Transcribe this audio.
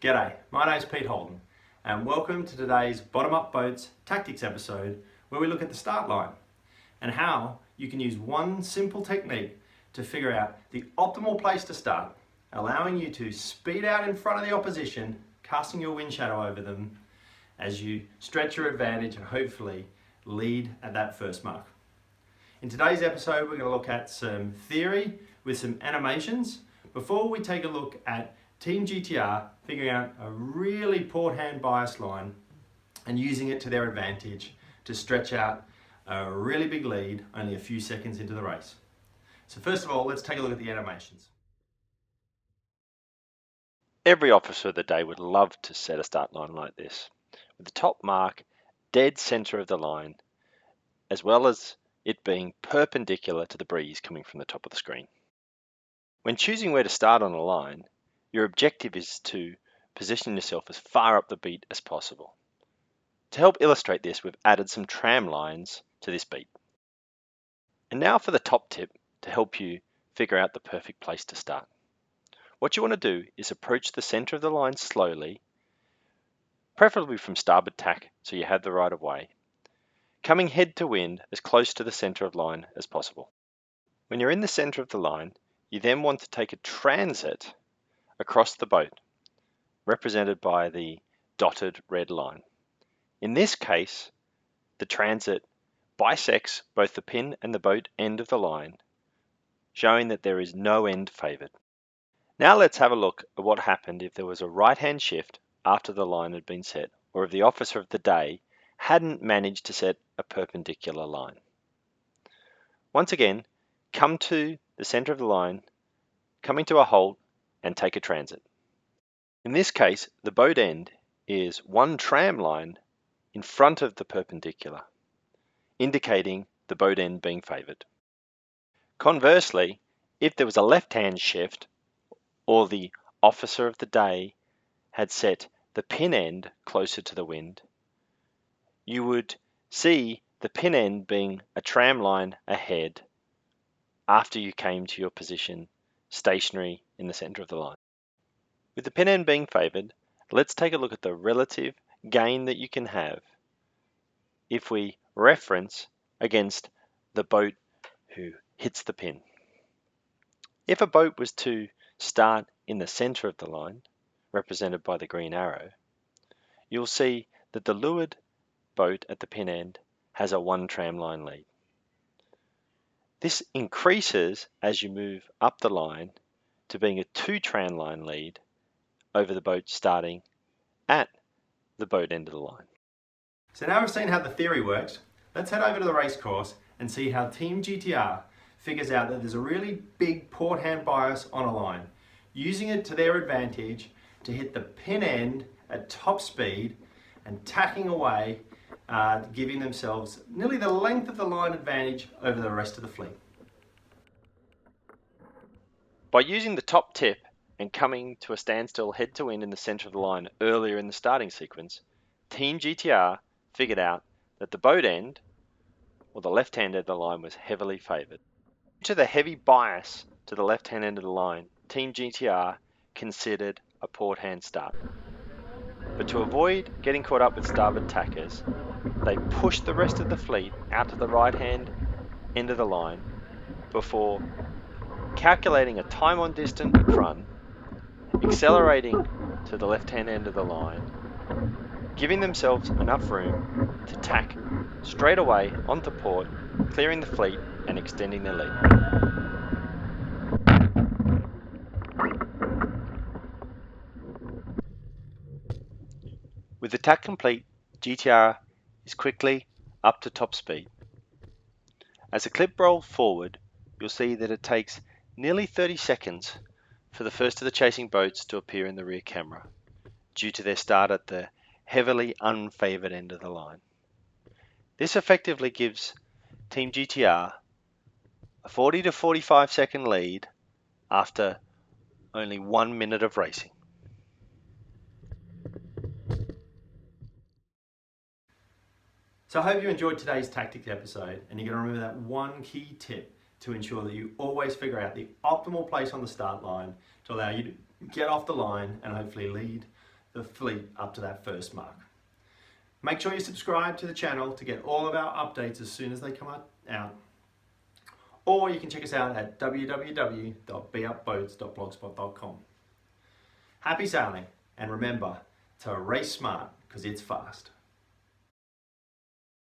G'day, my name's Pete Holden and welcome to today's Bottom Up Boats Tactics episode where we look at the start line and how you can use one simple technique to figure out the optimal place to start, allowing you to speed out in front of the opposition, casting your wind shadow over them as you stretch your advantage and hopefully lead at that first mark. In today's episode we're going to look at some theory with some animations before we take a look at Team GTR figuring out a really port hand bias line and using it to their advantage to stretch out a really big lead only a few seconds into the race. So first of all, let's take a look at the animations. Every officer of the day would love to set a start line like this, with the top mark dead center of the line, as well as it being perpendicular to the breeze coming from the top of the screen. When choosing where to start on a line, your objective is to position yourself as far up the beat as possible. To help illustrate this, we've added some tram lines to this beat. And now for the top tip to help you figure out the perfect place to start. What you want to do is approach the center of the line slowly, preferably from starboard tack so you have the right of way, coming head to wind as close to the center of the line as possible. When you're in the center of the line, you then want to take a transit across the boat, represented by the dotted red line. In this case, the transit bisects both the pin and the boat end of the line, showing that there is no end favored. Now let's have a look at what happened if there was a right-hand shift after the line had been set, or if the officer of the day hadn't managed to set a perpendicular line. Once again, come to the center of the line, coming to a halt, and take a transit. In this case, the boat end is one tram line in front of the perpendicular, indicating the boat end being favored. Conversely, if there was a left-hand shift, or the officer of the day had set the pin end closer to the wind, you would see the pin end being a tram line ahead after you came to your position stationary in the center of the line. With the pin end being favored, let's take a look at the relative gain that you can have if we reference against the boat who hits the pin. If a boat was to start in the center of the line, represented by the green arrow, you'll see that the leeward boat at the pin end has a one tram line lead. This increases as you move up the line to being a two tram line lead over the boat starting at the boat end of the line. So now we've seen how the theory works, let's head over to the race course and see how Team GTR figures out that there's a really big port hand bias on a line, using it to their advantage to hit the pin end at top speed and tacking away, giving themselves nearly the length of the line advantage over the rest of the fleet. By using the top tip and coming to a standstill head to wind in the center of the line earlier in the starting sequence, Team GTR figured out that the boat end, or the left-hand end of the line, was heavily favored. Due to the heavy bias to the left-hand end of the line, Team GTR considered a port hand start. But to avoid getting caught up with starboard tackers, they pushed the rest of the fleet out to the right-hand end of the line before calculating a time on distant run, accelerating to the left-hand end of the line, giving themselves enough room to tack straight away onto port, clearing the fleet and extending their lead. With the tack complete, GTR is quickly up to top speed. As the clip rolls forward, you'll see that it takes nearly 30 seconds for the first of the chasing boats to appear in the rear camera, due to their start at the heavily unfavored end of the line. This effectively gives Team GTR a 40 to 45 second lead after only 1 minute of racing. So I hope you enjoyed today's tactics episode and you're going to remember that one key tip to ensure that you always figure out the optimal place on the start line to allow you to get off the line and hopefully lead the fleet up to that first mark. Make sure you subscribe to the channel to get all of our updates as soon as they come out. Or you can check us out at www.beupboats.blogspot.com. Happy sailing, and remember to race smart because it's fast.